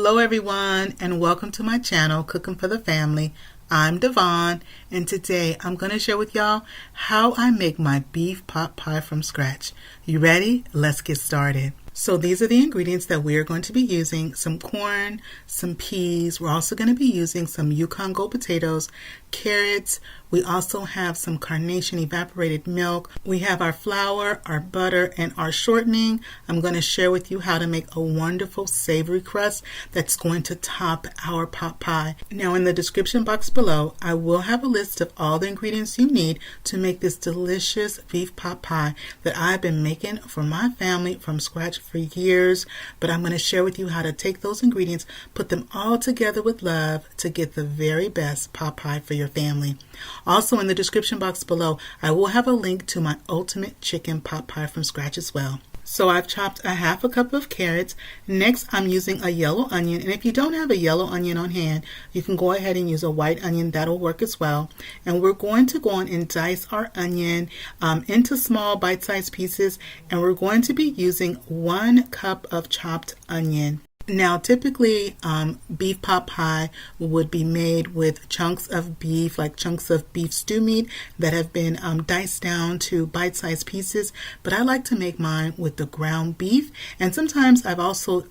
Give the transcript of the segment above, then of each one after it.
Hello everyone, and welcome to my channel, Cooking for the Family. I'm Dyvonne, and today I'm going to share with y'all how I make my beef pot pie from scratch. You ready? Let's get started. So these are the ingredients that we're going to be using: some corn, some peas. We're also going to be using some Yukon gold potatoes, carrots. We also have some carnation evaporated milk. We have our flour, our butter, and our shortening. I'm going to share with you how to make a wonderful savory crust that's going to top our pot pie. Now in the description box below, I will have a list of all the ingredients you need to make this delicious beef pot pie that I've been making for my family from scratch for years. But I'm going to share with you how to take those ingredients, put them all together with love to get the very best pot pie for your family. Also in the description box below, I will have a link to my ultimate chicken pot pie from scratch as well. So I've chopped a half a cup of carrots. Next, I'm using a yellow onion. And if you don't have a yellow onion on hand, you can go ahead and use a white onion. That'll work as well. And we're going to go on and dice our onion into small bite-sized pieces. And we're going to be using 1 cup of chopped onion. Now, typically, beef pot pie would be made with chunks of beef, like chunks of beef stew meat that have been diced down to bite-sized pieces. But I like to make mine with the ground beef, and sometimes I've also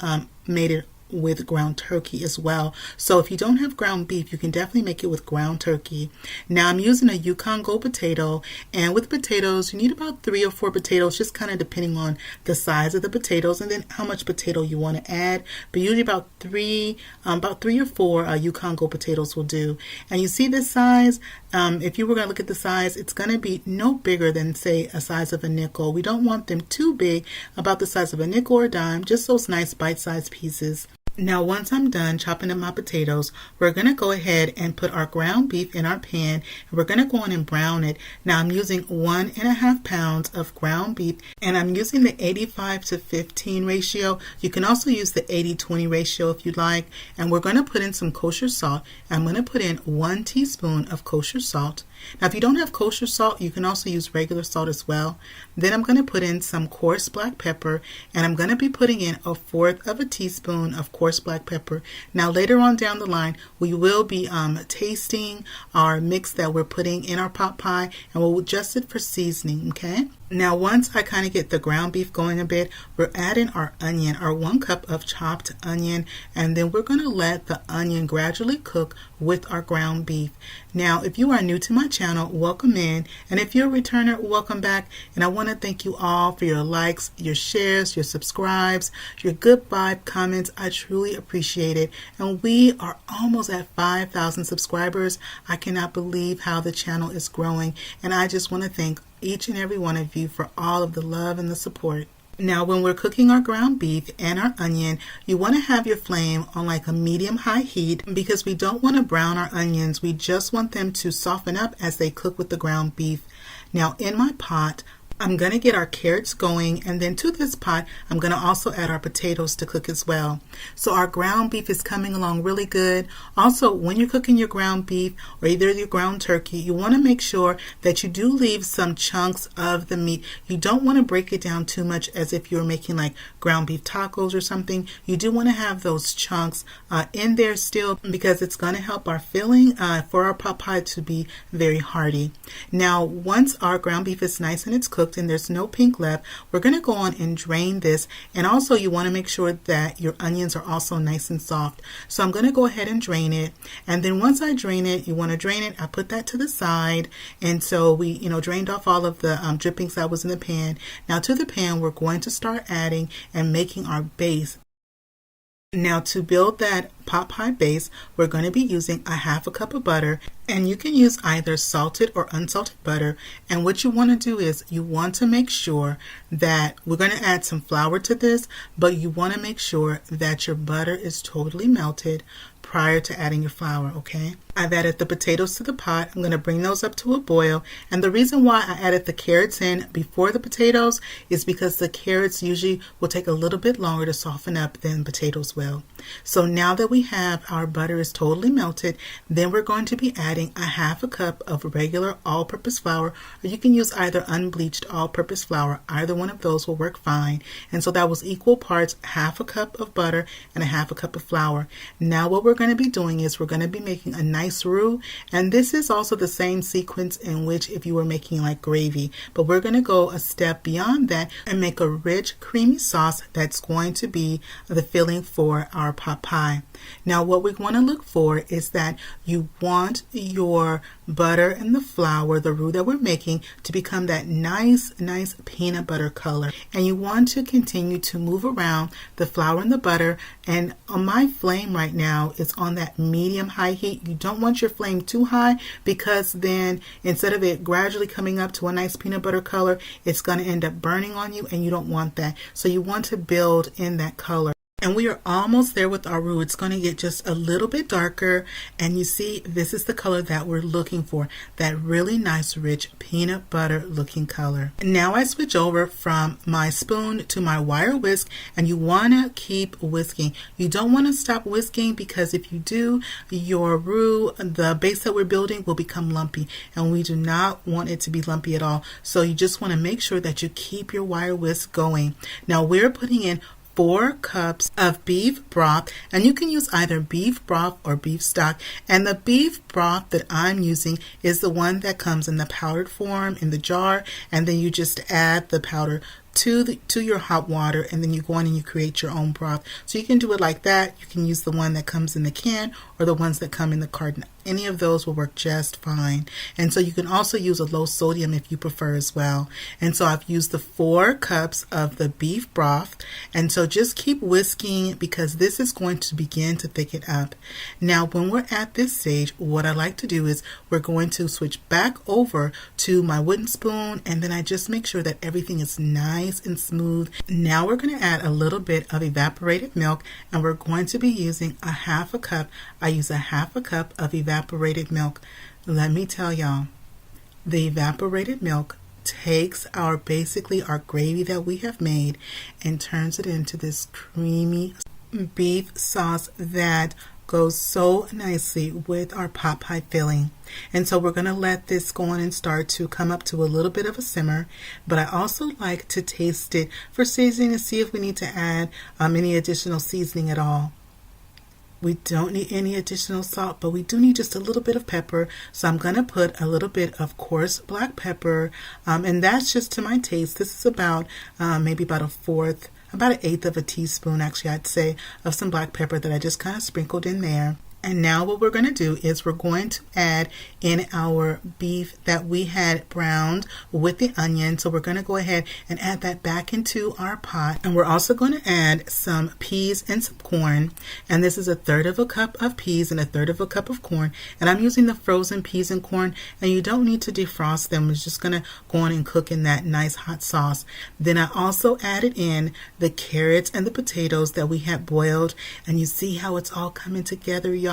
made it with ground turkey as well. So if you don't have ground beef, you can definitely make it with ground turkey. Now I'm using a Yukon gold potato, and with potatoes you need about 3 or 4 potatoes, just kind of depending on the size of the potatoes and then how much potato you want to add. But usually about three or 4 Yukon gold potatoes will do. And you see this size, if you were going to look at the size, it's going to be no bigger than, say, a size of a nickel. We don't want them too big, about the size of a nickel or a dime, just those nice bite-sized pieces. Now once I'm done chopping up my potatoes, we're going to go ahead and put our ground beef in our pan, and we're going to go on and brown it. Now I'm using 1.5 pounds of ground beef, and I'm using the 85-15 ratio. You can also use the 80-20 ratio if you'd like. And we're going to put in some kosher salt. I'm going to put in 1 teaspoon of kosher salt. Now if you don't have kosher salt, you can also use regular salt as well. Then I'm going to put in some coarse black pepper, and I'm going to be putting in 1/4 of a teaspoon of coarse black pepper. Now later on down the line, we will be tasting our mix that we're putting in our pot pie, and we'll adjust it for seasoning, okay? Now once I kind of get the ground beef going a bit, we're adding our onion, our 1 cup of chopped onion, and then we're going to let the onion gradually cook with our ground beef. Now if you are new to my channel, welcome in, and if you're a returner, welcome back. And I want to thank you all for your likes, your shares, your subscribes, your good vibe comments. I truly appreciate it. And we are almost at 5,000 subscribers. I cannot believe how the channel is growing, and I just want to thank each and every one of you for all of the love and the support. Now when we're cooking our ground beef and our onion, you want to have your flame on like a medium-high heat, because we don't want to brown our onions. We just want them to soften up as they cook with the ground beef. Now in my pot, I'm going to get our carrots going, and then to this pot I'm going to also add our potatoes to cook as well. So our ground beef is coming along really good. Also, when you're cooking your ground beef or either your ground turkey, you want to make sure that you do leave some chunks of the meat. You don't want to break it down too much as if you're making like ground beef tacos or something. You do want to have those chunks in there still, because it's going to help our filling for our pot pie to be very hearty. Now once our ground beef is nice and it's cooked and there's no pink left, we're going to go on and drain this. And also you want to make sure that your onions are also nice and soft. So I'm going to go ahead and drain it. And then once I drain it, you want to drain it, I put that to the side. And so we drained off all of the drippings that was in the pan. Now to the pan, we're going to start adding and making our base. Now to build that pot pie base, we're going to be using 1/2 cup of butter, and you can use either salted or unsalted butter. And what you want to do is you want to make sure that we're going to add some flour to this, but you want to make sure that your butter is totally melted prior to adding your flour, okay? I've added the potatoes to the pot. I'm going to bring those up to a boil. And the reason why I added the carrots in before the potatoes is because the carrots usually will take a little bit longer to soften up than potatoes will. So now that we have our butter is totally melted, then we're going to be adding a half a cup of regular all-purpose flour, or you can use either unbleached all-purpose flour. Either one of those will work fine. And so that was equal parts, half a cup of butter and a half a cup of flour. Now what we're going to be doing is we're going to be making a nice roux, and this is also the same sequence in which if you were making like gravy, but we're going to go a step beyond that and make a rich creamy sauce that's going to be the filling for our pot pie. Now what we want to look for is that you want your butter and the flour, the roux that we're making, to become that nice peanut butter color, and you want to continue to move around the flour and the butter. And on my flame right now is on that medium high heat. You don't want your flame too high, because then instead of it gradually coming up to a nice peanut butter color, it's going to end up burning on you, and you don't want that. So you want to build in that color. And we are almost there with our roux. It's going to get just a little bit darker, and you see this is the color that we're looking for, that really nice rich peanut butter looking color. Now I switch over from my spoon to my wire whisk, and you want to keep whisking. You don't want to stop whisking, because if you do, your roux, the base that we're building, will become lumpy, and we do not want it to be lumpy at all. So you just want to make sure that you keep your wire whisk going. Now we're putting in 4 cups of beef broth, and you can use either beef broth or beef stock, and the beef broth that I'm using is the one that comes in the powdered form in the jar, and then you just add the powder to your hot water, and then you go on and you create your own broth. So you can do it like that. You can use the one that comes in the can or the ones that come in the carton. Any of those will work just fine. And so you can also use a low sodium if you prefer as well. And so I've used the 4 cups of the beef broth, and so just keep whisking, because this is going to begin to thicken up. Now when we're at this stage, what I like to do is we're going to switch back over to my wooden spoon, and then I just make sure that everything is nice and smooth. Now we're going to add a little bit of evaporated milk, and we're going to be using a half a cup. I use a half a cup of evaporated milk. Let me tell y'all, the evaporated milk takes basically our gravy that we have made and turns it into this creamy beef sauce that goes so nicely with our pot pie filling. And so we're going to let this go on and start to come up to a little bit of a simmer, but I also like to taste it for seasoning to see if we need to add any additional seasoning at all. We don't need any additional salt, but we do need just a little bit of pepper. So I'm going to put a little bit of coarse black pepper, and that's just to my taste. This is about maybe about an eighth of a teaspoon, actually, I'd say, of some black pepper that I just kind of sprinkled in there. And now what we're going to do is we're going to add in our beef that we had browned with the onion. So we're going to go ahead and add that back into our pot. And we're also going to add some peas and some corn. And this is 1/3 of a cup of peas and 1/3 of a cup of corn. And I'm using the frozen peas and corn, and you don't need to defrost them. We're just going to go on and cook in that nice hot sauce. Then I also added in the carrots and the potatoes that we had boiled. And you see how it's all coming together, y'all.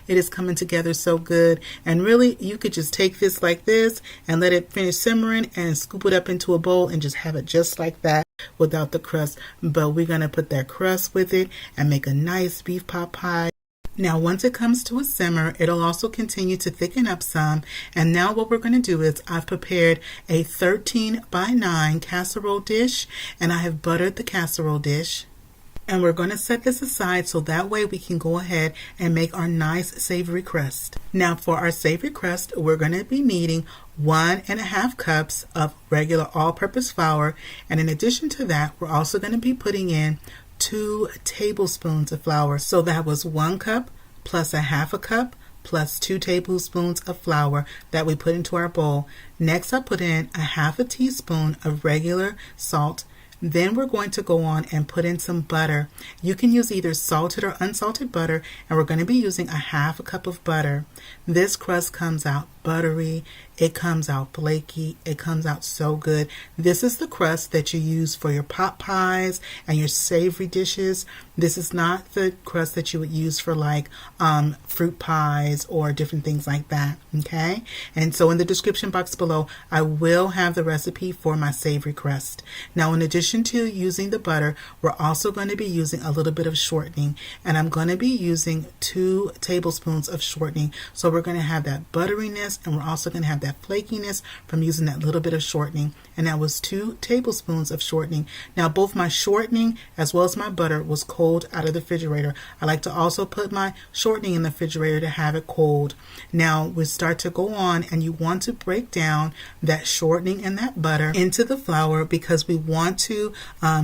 It is coming together so good. And really, you could just take this like this and let it finish simmering and scoop it up into a bowl and just have it just like that without the crust. But we're going to put that crust with it and make a nice beef pot pie. Now once it comes to a simmer, it'll also continue to thicken up some. And now what we're going to do is I've prepared a 13x9 casserole dish, and I have buttered the casserole dish. And we're going to set this aside so that way we can go ahead and make our nice savory crust. Now for our savory crust, we're going to be needing 1.5 cups of regular all-purpose flour. And in addition to that, we're also going to be putting in 2 tablespoons of flour. So that was 1 cup plus 1/2 cup plus 2 tablespoons of flour that we put into our bowl. Next, I put in 1/2 teaspoon of regular salt. Then we're going to go on and put in some butter. You can use either salted or unsalted butter, and we're going to be using 1/2 cup of butter. This crust comes out buttery. It comes out flaky. It comes out so good. This is the crust that you use for your pot pies and your savory dishes. This is not the crust that you would use for like fruit pies or different things like that. Okay. And so in the description box below, I will have the recipe for my savory crust. Now, in addition to using the butter, we're also going to be using a little bit of shortening, and I'm going to be using 2 tablespoons of shortening. So we're going to have that butteriness, and we're also going to have that flakiness from using that little bit of shortening. And that was 2 tablespoons of shortening. Now, both my shortening as well as my butter was cold out of the refrigerator. I like to also put my shortening in the refrigerator to have it cold. Now we start to go on, and you want to break down that shortening and that butter into the flour, because we want to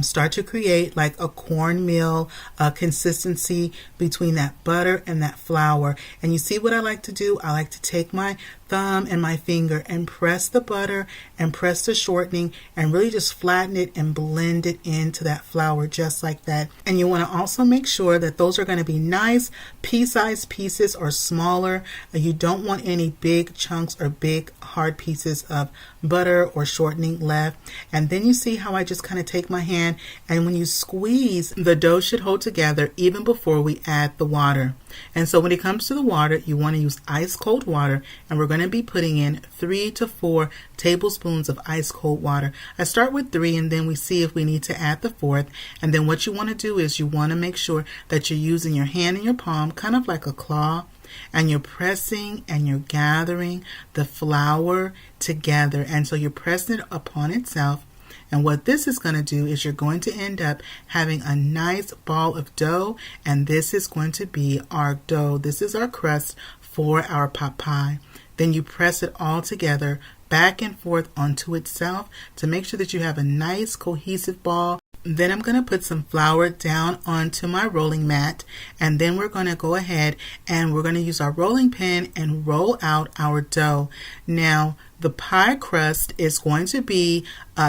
start to create like a cornmeal consistency between that butter and that flour. And you see what I like to do? I like to take my thumb and my finger and press the butter and press the shortening and really just flatten it and blend it into that flour just like that. And you want to also make sure that those are going to be nice pea-sized pieces or smaller. You don't want any big chunks or big hard pieces of butter or shortening left. And then you see how I just kind of take my hand, and when you squeeze, the dough should hold together even before we add the water. And so when it comes to the water, you want to use ice cold water, and we're going to be putting in 3 to 4 tablespoons of ice cold water. I start with 3, and then we see if we need to add the 4th. And then what you want to do is you want to make sure that you're using your hand and your palm kind of like a claw, and you're pressing and you're gathering the flour together. And so you're pressing it upon itself. And what this is going to do is you're going to end up having a nice ball of dough, and this is going to be our dough. This is our crust for our pot pie. Then you press it all together back and forth onto itself to make sure that you have a nice cohesive ball. Then I'm going to put some flour down onto my rolling mat, and then we're going to go ahead and we're going to use our rolling pin and roll out our dough. Now, the pie crust is going to be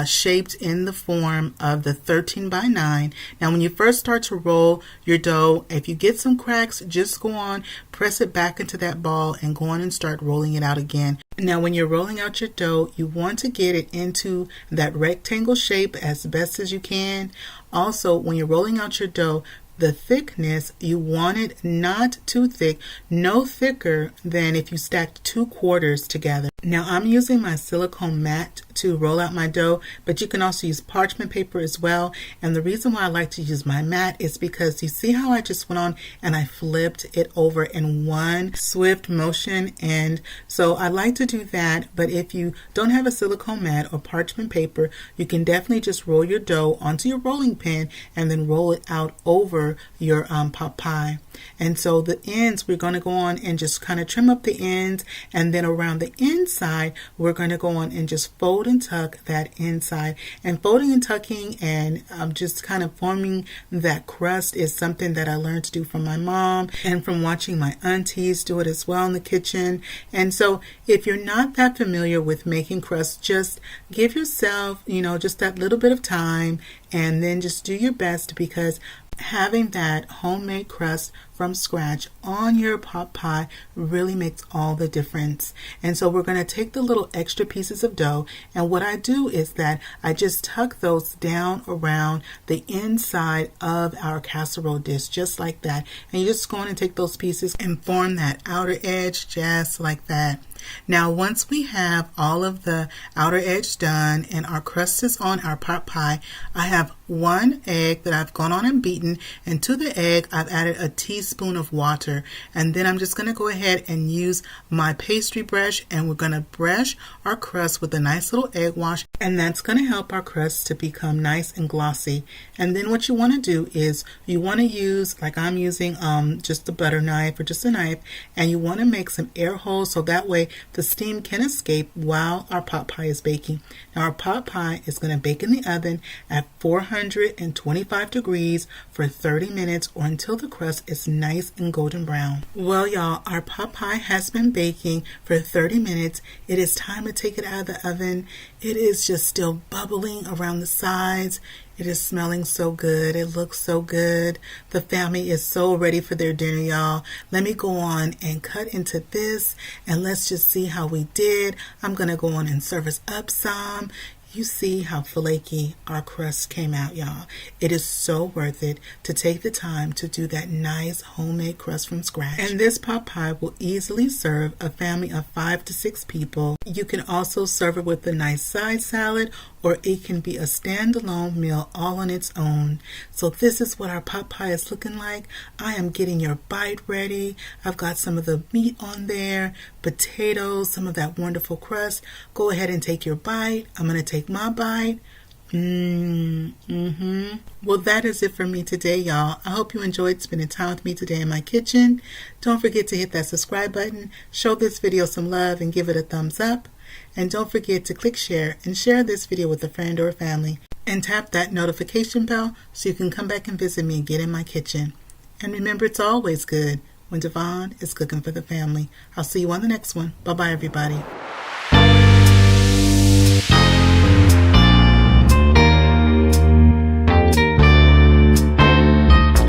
shaped in the form of the 13 by 9. Now, when you first start to roll your dough, if you get some cracks, just go on, press it back into that ball and go on and start rolling it out again. Now, when you're rolling out your dough, you want to get it into that rectangle shape as best as you can. Also, when you're rolling out your dough, the thickness, you want it not too thick, no thicker than if you stacked 2 quarters together. Now, I'm using my silicone mat to roll out my dough, but you can also use parchment paper as well. And the reason why I like to use my mat is because you see how I just went on and I flipped it over in one swift motion. And so I like to do that. But if you don't have a silicone mat or parchment paper, you can definitely just roll your dough onto your rolling pin and then roll it out over your pot pie. And so the ends, we're going to go on and just kind of trim up the ends, and then around the inside we're going to go on and just fold and tuck that inside. And folding and tucking and just kind of forming that crust is something that I learned to do from my mom and from watching my aunties do it as well in the kitchen. And so if you're not that familiar with making crust, just give yourself, just that little bit of time, and then just do your best, because having that homemade crust from scratch on your pot pie really makes all the difference. And so we're going to take the little extra pieces of dough, and what I do is that I just tuck those down around the inside of our casserole dish, just like that. And you just go on and take those pieces and form that outer edge just like that. Now, once we have all of the outer edge done and our crust is on our pot pie, I have 1 egg that I've gone on and beaten, and to the egg I've added a teaspoon of water. And then I'm just going to go ahead and use my pastry brush, and we're going to brush our crust with a nice little egg wash, and that's going to help our crust to become nice and glossy. And then what you want to do is you want to use, like I'm using just a butter knife or just a knife, and you want to make some air holes so that way the steam can escape while our pot pie is baking. Now, our pot pie is going to bake in the oven at 425 degrees for 30 minutes or until the crust is nice and golden brown. Well, y'all, our pot pie has been baking for 30 minutes. It is time to take it out of the oven. It is just still bubbling around the sides. It is smelling so good. It looks so good. The family is so ready for their dinner, y'all. Let me go on and cut into this, and let's just see how we did. I'm going to go on and serve us up some. You see how flaky our crust came out, y'all. It is so worth it to take the time to do that nice homemade crust from scratch. And this pot pie will easily serve a family of 5 to 6 people. You can also serve it with a nice side salad, or it can be a standalone meal all on its own. So this is what our pot pie is looking like. I am getting your bite ready. I've got some of the meat on there, potatoes, some of that wonderful crust. Go ahead and take your bite. I'm going to take my bite. Well, that is it for me today, y'all. I hope you enjoyed spending time with me today in my kitchen. Don't forget to hit that subscribe button, show this video some love, and give it a thumbs up. And don't forget to click share and share this video with a friend or a family. And tap that notification bell so you can come back and visit me and get in my kitchen. And remember, it's always good when Dyvonne is cooking for the family. I'll see you on the next one. Bye-bye, everybody.